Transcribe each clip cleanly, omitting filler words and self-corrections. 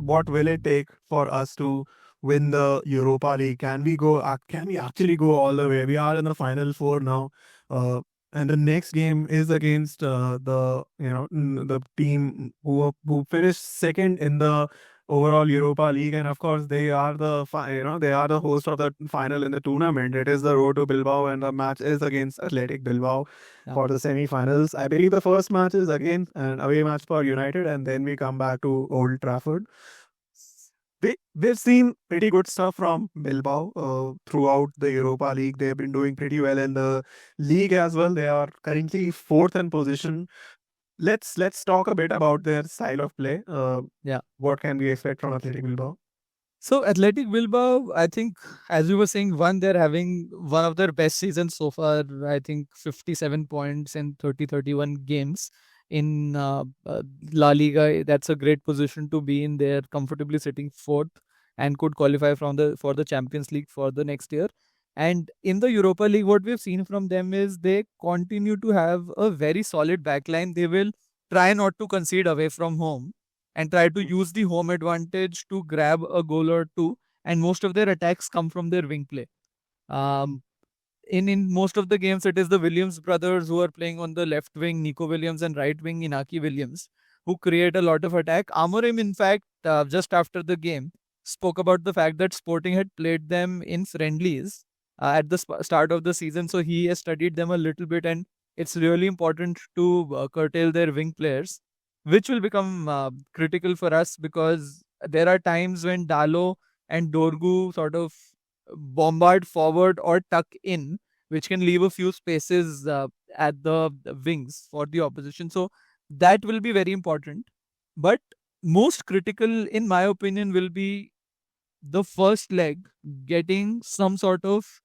what will it take for us to win the Europa League? Can we actually go all the way? We are in the final four now. Uh, and the next game is against the team who finished second in the overall Europa League, and of course they are they are the host of the final in the tournament. It is the road to Bilbao, and the match is against Athletic Bilbao for the semi-finals. I believe the first match is again an away match for United, and then we come back to Old Trafford. We've seen pretty good stuff from Bilbao throughout the Europa League. They've been doing pretty well in the league as well. They are currently fourth in position. Let's talk a bit about their style of play. Yeah. What can we expect from Athletic Bilbao? So Athletic Bilbao, I think, as you were saying, they're having one of their best seasons so far. I think 57 points in 31 games in La Liga. That's a great position to be in. They're comfortably sitting fourth and could qualify for the Champions League for the next year. And in the Europa League, what we've seen from them is they continue to have a very solid backline. They will try not to concede away from home and try to use the home advantage to grab a goal or two. And most of their attacks come from their wing play. Um, in most of the games, it is the Williams brothers who are playing on the left wing, Nico Williams, and right wing, Inaki Williams, who create a lot of attack. Amorim, in fact, just after the game, spoke about the fact that Sporting had played them in friendlies at the start of the season. So he has studied them a little bit, and it's really important to curtail their wing players, which will become critical for us because there are times when Dalo and Dorgu sort of bombard forward or tuck in, which can leave a few spaces at the wings for the opposition. So that will be very important. But most critical, in my opinion, will be the first leg getting some sort of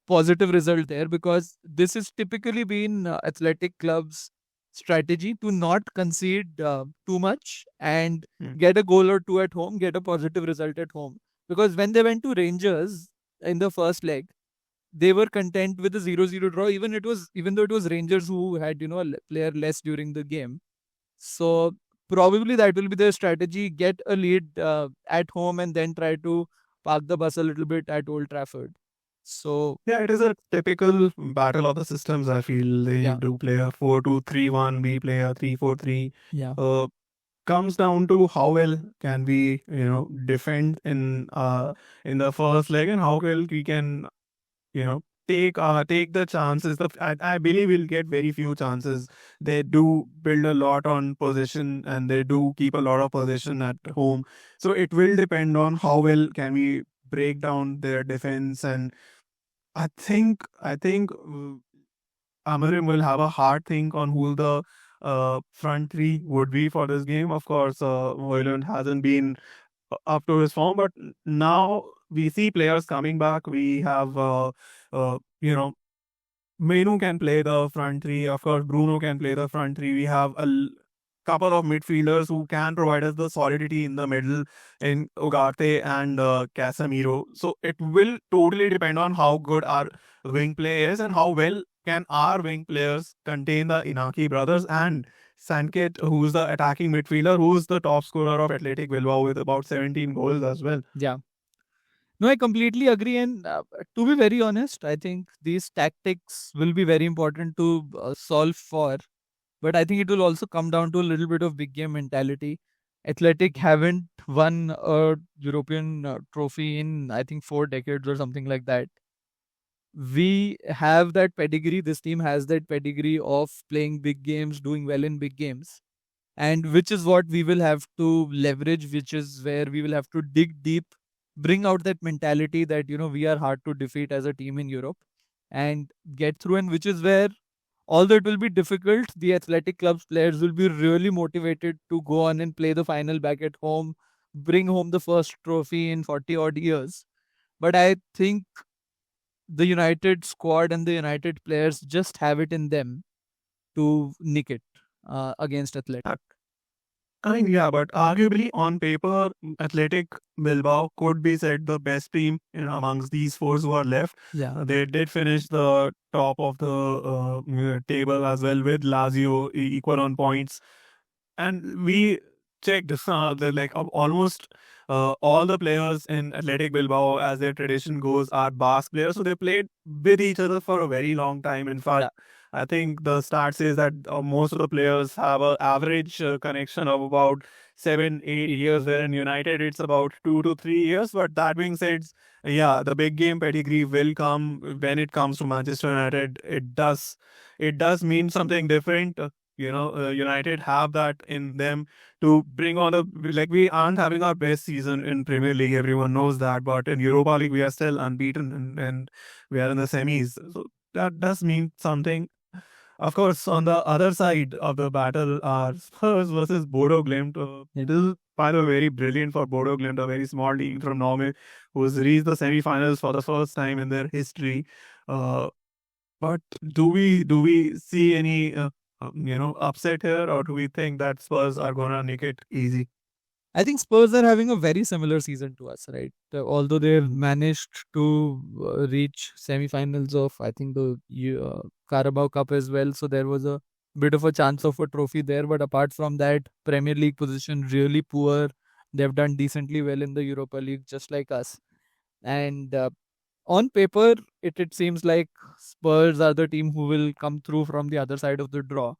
positive result there, because this has typically been athletic clubs strategy to not concede too much and Hmm. get a goal or two at home, get a positive result at home. Because when they went to Rangers in the first leg, they were content with a 0-0 draw, even though it was Rangers who had a player less during the game. So probably that will be their strategy: get a lead at home and then try to park the bus a little bit at Old Trafford. So Yeah, it is a typical battle of the systems. I feel they yeah, do play a 4-2-3-1. We play a 3-4-3. yeah, Uh, Comes down to how well can we defend in the first leg, and how well we can take the chances. I believe we'll get very few chances. They do build a lot on possession, and they do keep a lot of possession at home. So it will depend on how well can we break down their defense. And I think Amarim will have a hard think on who the front three would be for this game. Of course, Hoyland hasn't been up to his form, but now we see players coming back. We have, uh, you know, Menu can play the front three. Of course, Bruno can play the front three. We have couple of midfielders who can provide us the solidity in the middle in Ugarte and Casemiro. So it will totally depend on how good our wing play is, and how well can our wing players contain the Inaki brothers and Sankit, who's the attacking midfielder, who's the top scorer of Athletic Bilbao with about 17 goals as well. yeah. No, I completely agree. And to be very honest, I think these tactics will be very important to solve for. But I think it will also come down to a little bit of big game mentality. Athletic haven't won a European trophy in, I think, 4 decades or something like that. We have that pedigree. This team has that pedigree of playing big games, doing well in big games, and which is what we will have to leverage, which is where we will have to dig deep, bring out that mentality that we are hard to defeat as a team in Europe, and get through. And which is where, although it will be difficult, the athletic clubs players will be really motivated to go on and play the final back at home, bring home the first trophy in 40 odd years. But I think the United squad and the United players just have it in them to nick it against Athletic. I mean, yeah, but arguably on paper, Athletic Bilbao could be said the best team amongst these four who are left. Yeah. They did finish the top of the table as well with Lazio equal on points. And we checked, almost all the players in Athletic Bilbao, as their tradition goes, are Basque players. So they played with each other for a very long time. In fact, I think the stat says that most of the players have an average connection of about 7, 8 years, where in United it's about 2 to 3 years. But that being said, yeah, the big game pedigree will come when it comes to Manchester United. It does mean something different. United have that in them to bring on we aren't having our best season in Premier League. Everyone knows that, but in Europa League we are still unbeaten, and we are in the semis. So that does mean something. Of course, on the other side of the battle are Spurs versus Bodo Glimt. It is, by the way, very brilliant for Bodo Glimt, a very small team from Norway, who's reached the semi-finals for the first time in their history. Uh, but do we see any upset here, or do we think that Spurs are gonna make it easy? I think Spurs are having a very similar season to us, right? Although they've managed to reach semi-finals of, I think, the Carabao Cup as well. So there was a bit of a chance of a trophy there. But apart from that, Premier League position really poor. They've done decently well in the Europa League, just like us. And on paper, it seems like Spurs are the team who will come through from the other side of the draw.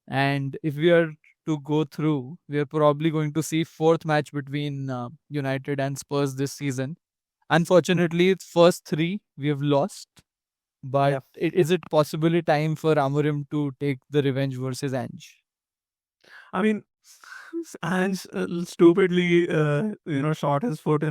And if we are to go through, we are probably going to see fourth match between United and Spurs this season. Unfortunately, first three we have lost. But is it possibly time for Amorim to take the revenge versus Ange? I mean, Ange stupidly, shot his foot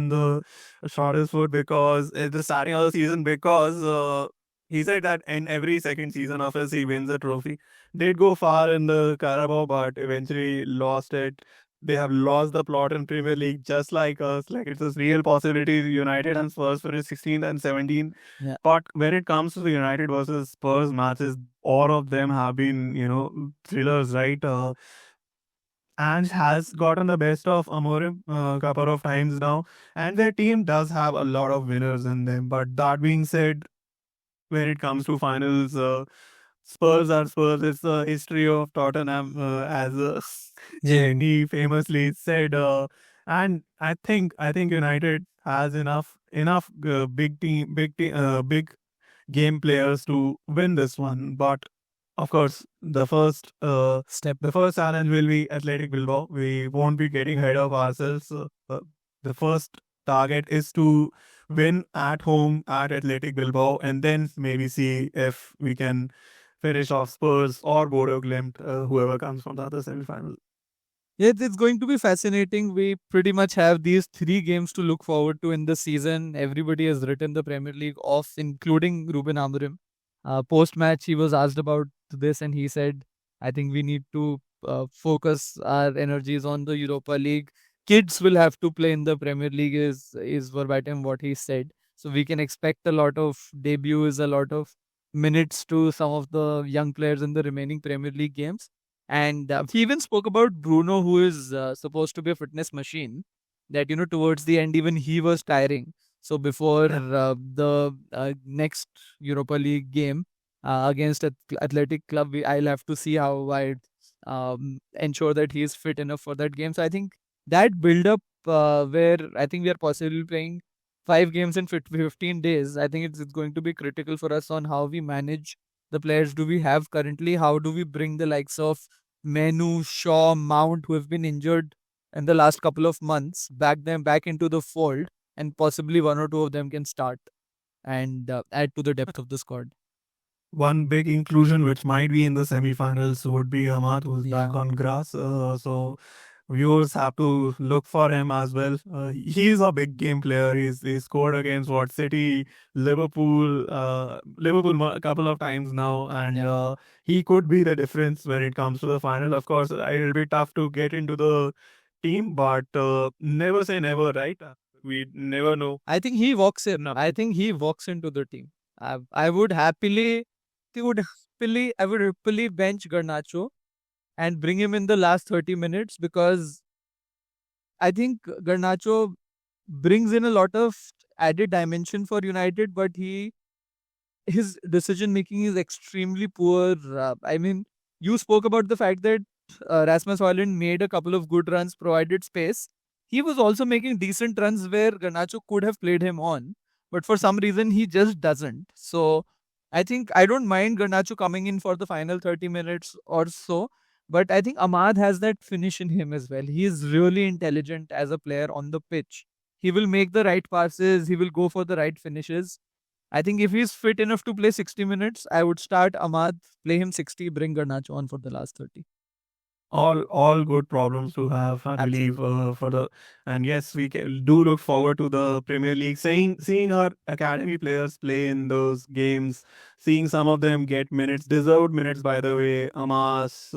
because at the starting of the season, because he said that in every second season of his, he wins a trophy. Did go far in the Carabao, but eventually lost it. They have lost the plot in Premier League, just like us. Like, it's a real possibility. United and Spurs finish 16th and 17th. Yeah. But when it comes to the United versus Spurs matches, all of them have been, thrillers, right? Ange has gotten the best of Amorim a couple of times now, and their team does have a lot of winners in them. But that being said, when it comes to finals, Spurs are Spurs. It's the history of Tottenham, as he famously said. And I think United has enough big game players to win this one. But of course, the first challenge will be Athletic Bilbao. We won't be getting ahead of ourselves. The first target is to win at home at Athletic Bilbao, and then maybe see if we can finish off Spurs or Bodo Glimt, whoever comes from the other semi-final. Yeah, it's going to be fascinating. We pretty much have these three games to look forward to in the season. Everybody has written the Premier League off, including Ruben Amorim. Post match, he was asked about this, and he said, "I think we need to focus our energies on the Europa League. Kids will have to play in the Premier League." Is verbatim what he said. So we can expect a lot of debuts, a lot of minutes to some of the young players in the remaining Premier League games. And he even spoke about Bruno, who is supposed to be a fitness machine. That towards the end, even he was tiring. So before the next Europa League game against Athletic Club, I'll have to see how I ensure that he is fit enough for that game. So I think that build up where I think we are possibly playing 5 games in 15 days. I think it's going to be critical for us on how we manage the players do we have currently. How do we bring the likes of Menu, Shaw, Mount, who have been injured in the last couple of months, them back into the fold, and possibly one or two of them can start and add to the depth of the squad. One big inclusion, which might be in the semi-finals, would be Ahmad, who's back Yeah. on grass. So viewers have to look for him as well. He's a big game player. He scored against City, Liverpool a couple of times now, and he could be the difference when it comes to the final. Of course, it'll be tough to get into the team, but never say never, right? We never know. I think he walks in. I think he walks into the team. I would happily bench Garnacho and bring him in the last 30 minutes, because I think Garnacho brings in a lot of added dimension for United, but his decision making is extremely poor. I mean, you spoke about the fact that Rasmus Højlund made a couple of good runs, provided space. He was also making decent runs where Garnacho could have played him on, but for some reason he just doesn't. So I think I don't mind Garnacho coming in for the final 30 minutes or so, but I think Ahmad has that finish in him as well. He is really intelligent as a player on the pitch. He will make the right passes, he will go for the right finishes. I think if he's fit enough to play 60 minutes, I would start Ahmad, play him 60, bring Garnacho on for the last 30. All good problems to have, I believe, for the. And yes, do look forward to the Premier League. Seeing our academy players play in those games, seeing some of them get minutes, deserved minutes, by the way. Amas,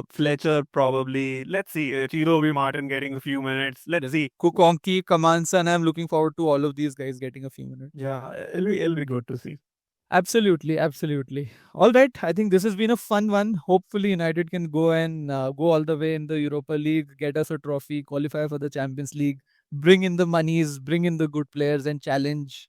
Fletcher, probably. Let's see. Tilo V. Martin getting a few minutes. Let's see. Kukonki, Kamansan, I'm looking forward to all of these guys getting a few minutes. Yeah, it'll be good to see. Absolutely, absolutely. All right, I think this has been a fun one. Hopefully, United can go and go all the way in the Europa League, get us a trophy, qualify for the Champions League, bring in the monies, bring in the good players, and challenge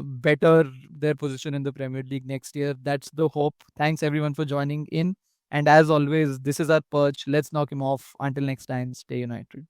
better their position in the Premier League next year. That's the hope. Thanks everyone for joining in. And as always, this is our perch. Let's knock him off. Until next time, stay united.